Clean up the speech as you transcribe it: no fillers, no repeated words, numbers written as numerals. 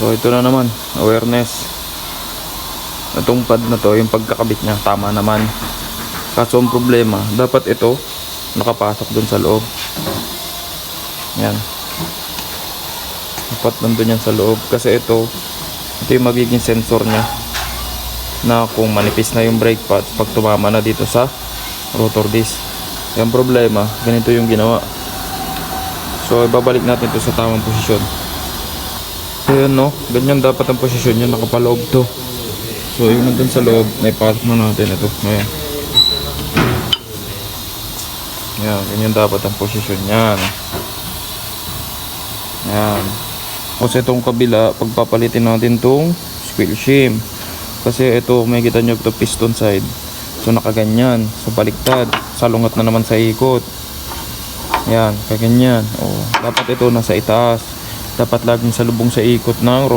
So ito na naman, awareness. Itong pad na to, yung pagkakabit niya, tama naman. Kaso ang problema, dapat ito nakapasok dun sa loob. Yan. Dapat nandun yan sa loob. Kasi ito yung magiging sensor niya na kung manipis na yung brake pads pag tumama na dito sa rotor disc. Yung problema, ganito yung ginawa. So ibabalik natin ito sa tamang posisyon. Ayan no, ganyan dapat ang posisyon niya, nakapaloob to. So yung nandun sa loob, may pasok na natin ito. Ayan. Ayan, ganyan dapat ang posisyon niyan. Ayan. Kasi itong kabila, pagpapalitin natin itong squeal shim. Kasi ito, may kita nyo ito piston side. So nakaganyan, so baliktad. Salungat na naman sa ikot. Ayan, kaganyan. O, dapat ito nasa itaas. Dapat laging salubong sa ikot ng